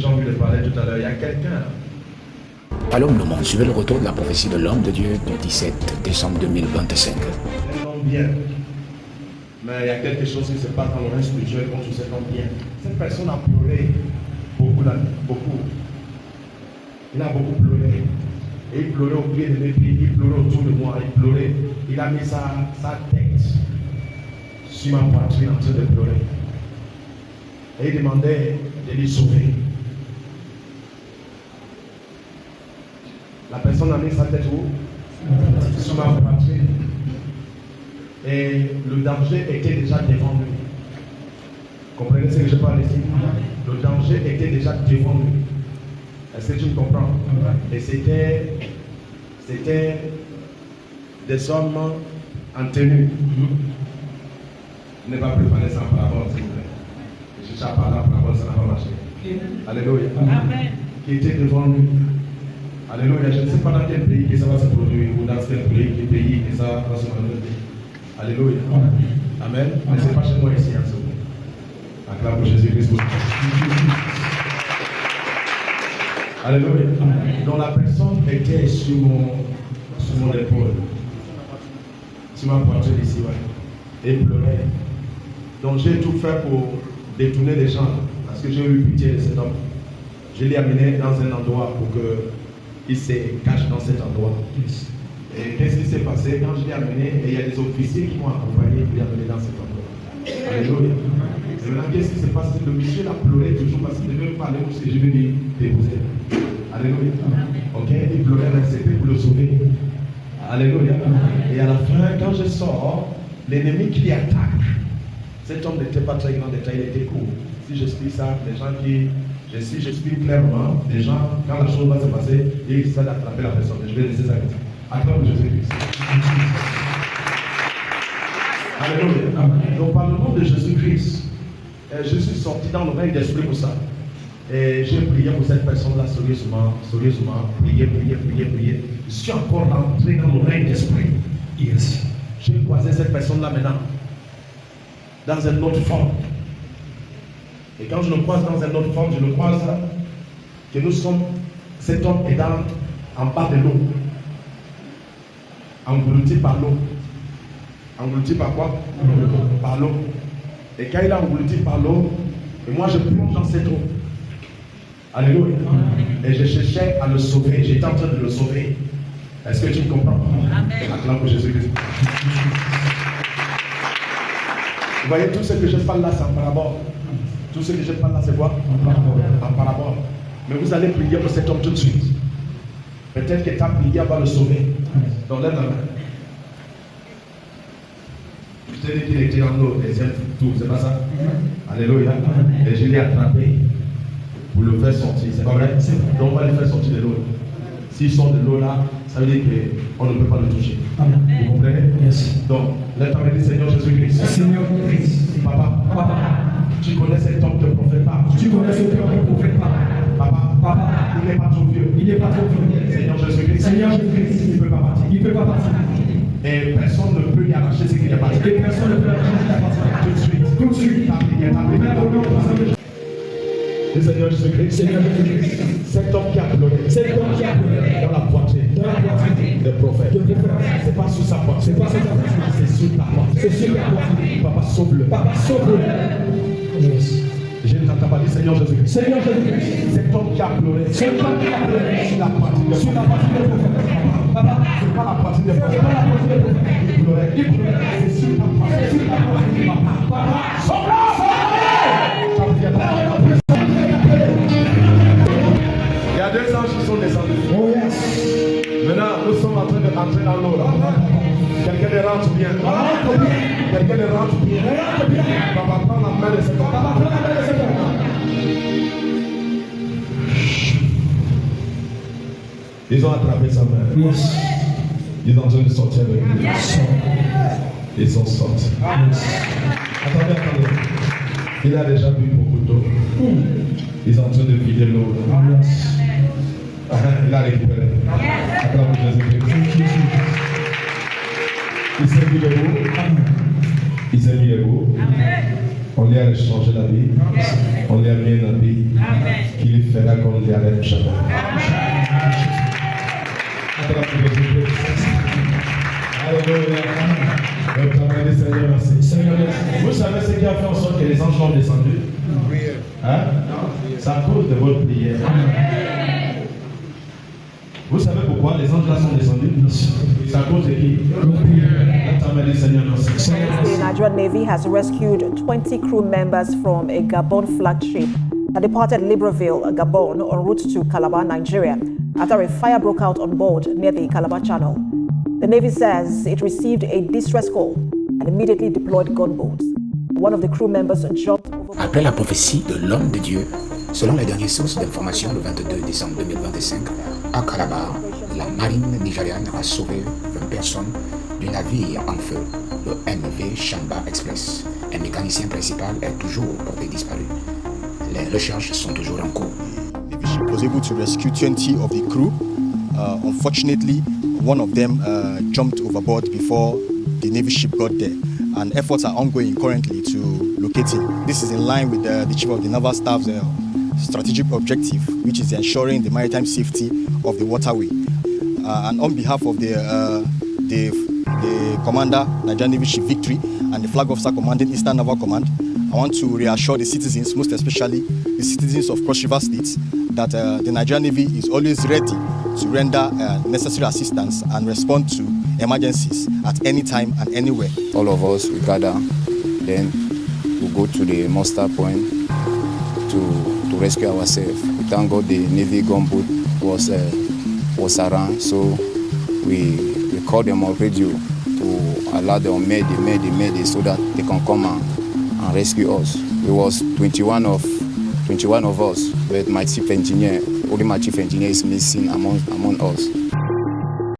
j'ai envie de parler tout à l'heure. Il y a quelqu'un. Palombe le monde, suivez le retour de la prophétie de l'homme de Dieu du 17 décembre 2025. Un homme bien. Mais il y a quelque chose qui se passe dans le règne spirituel contre cet homme bien. Cette personne a pleuré beaucoup. Il a beaucoup pleuré. Et il pleurait au pied de mes pieds, il pleurait autour de moi, il pleurait. Il a mis sa tête sur ma poitrine en train de pleurer. Et il demandait de lui sauver. La personne a mis sa tête où? Sur ma poitrine. Et le danger était déjà devant lui. Comprenez ce que je parle ici? Le danger était déjà devant lui. Est-ce que tu me comprends? Et c'était des hommes en tenue. Ne pas préparer ça en parabole, s'il vous plaît. Je cherche à parler en parabole, ça n'a pas marché. Alléluia. Amen. Qui était devant lui. Alléluia. Je ne sais pas dans quel pays que ça va se produire ou dans quel pays que ça va se produire. Alléluia. Amen. Mais ce n'est pas chez moi ici, hein, c'est bon. Acclame pour Jésus-Christ. Alléluia. Donc la personne était sur mon épaule, sur ma poitrine ici, ouais, et pleurait. Donc j'ai tout fait pour détourner les gens, parce que j'ai eu pitié de cet homme. Je l'ai amené dans un endroit pour qu'il se cache dans cet endroit. Et qu'est-ce qui s'est passé? Quand je l'ai amené, et il y a des officiers qui m'ont accompagné pour l'amener dans cet endroit. Alléluia. Et maintenant, qu'est-ce qui s'est passé? Le monsieur a pleuré toujours parce qu'il devait me parler où je vais lui déposer. Alléluia. Ok, il pleurait, mais c'était pour le sauver. Alléluia. Et à la fin, quand je sors, l'ennemi qui attaque, cet homme n'était pas très grand de taille, il était court. Si j'explique ça, les gens qui. Si j'explique clairement, les gens, quand la chose va se passer, ils essaient d'attraper la personne. Je vais laisser ça comme ça. Acclame Jésus-Christ. Alléluia. Donc, par le nom de Jésus-Christ, je suis sorti dans le règne d'esprit pour ça. Et j'ai prié pour cette personne-là sérieusement, prié. Je suis encore rentré dans le règne d'esprit. Yes. J'ai croisé cette personne-là maintenant, dans une autre forme. Et quand je le croise dans une autre forme, je le croise que nous sommes, cet homme est en bas de l'eau, englouti par l'eau. Englouti par quoi? Par l'eau. Et quand il est englouti par l'eau, et moi je plonge dans cette eau. Alléluia. Et je cherchais à le sauver. J'étais en train de le sauver. Est-ce que tu me comprends? Amen. Acclame pour Jésus-Christ. Vous voyez, tout ce que je parle là, c'est en parabole. Tout ce que je parle là, c'est quoi? En parabole. Mais vous allez prier pour cet homme tout de suite. Peut-être que ta prière va le sauver. Donc lève la main. Je t'ai dit qu'il était dans l'eau, et tout, c'est pas ça? Alléluia. Et je l'ai attrapé pour le faire sortir, c'est pas vrai? Donc on va le faire sortir de l'eau. S'il sort de l'eau là, ça veut dire qu'on ne peut pas le toucher. Vous comprenez? Yes. Donc, lève ta main, dis Seigneur Jésus-Christ. Seigneur Jésus-Christ. Papa. Tu connais cet homme, ne te profite pas. Tu connais cet homme, ne te profite pas. Papa, il n'est pas trop vieux. Seigneur Jésus-Christ. Il ne peut pas partir. Et personne ne peut y arracher ce qu'il a parti. Tout de suite. Seigneur Jésus-Christ. Cet homme qui a pleuré dans la poitrine des prophètes. C'est pas sous sa poitrine. C'est sur ta poitrine. Papa, sauve-le. Yes. Je ne t'entends pas dire Seigneur Jésus-Christ. Cet homme qui a pleuré sur la poitrine des prophètes. Papa, c'est pas la poitrine des prophètes. Il pleurait. C'est sur ta poitrine. Papa, sauve-le. Il y a 2 anges qui sont descendus. Oh yes. Maintenant, nous sommes en train de rentrer dans l'eau là. Quelqu'un les rentre bien. Quelqu'un les rentre bien. Papa, prends la main de cet homme. Ils ont attrapé sa main. Yes. Ils sont en train de sortir avec lui. Yes. Ils sont sortis. Yes. Attendez. Il a déjà bu beaucoup d'eau. Ils sont en train de vider l'eau. Yes. Il a récupéré. Acclame Jésus-Christ. Il s'est mis debout. On lui a échangé la vie. On lui a mis un habit qu'il feras comme des Alain Chabot. Vous savez ce qui a fait en sorte que les anges sont descendus? Hein? C'est à cause de votre prière. Vous savez pourquoi les anges là sont descendus? C'est à cause de qui? The Nigerian Navy has rescued 20 crew members from a Gabon flagged ship that departed Libreville, Gabon, en route to Calabar, Nigeria, after a fire broke out on board near the Calabar Channel. The Navy says it received a distress call and immediately deployed gunboats. One of the crew members jumped over. Après la prophétie de l'homme de Dieu, selon les dernières sources d'information, le 22 décembre 2025, à Calabar, la marine nigériane a sauvé 20 personnes du navire en feu, le MV Chamba Express. Un mécanicien principal est toujours porté disparu. Les recherches sont toujours en cours. The Navy ship was able to rescue 20 of the crew. Unfortunately, one of them jumped overboard before the Navy ship got there, and efforts are ongoing currently to locate him. This is in line with the Chief of the Naval Staff's strategic objective, which is ensuring the maritime safety of the waterway. And on behalf of the Commander, Nigerian Navy Ship Victory, and the Flag Officer commanding Eastern Naval Command, I want to reassure the citizens, most especially the citizens of Cross River State, that the Nigerian Navy is always ready to render necessary assistance and respond to emergencies at any time and anywhere. All of us, we gather, then we go to the muster point to rescue ourselves. We thank God the Navy gunboat was around, so we called them on radio to allow them mayday so that they can come and rescue us. It was 21 of us, but only my chief engineer is missing among us.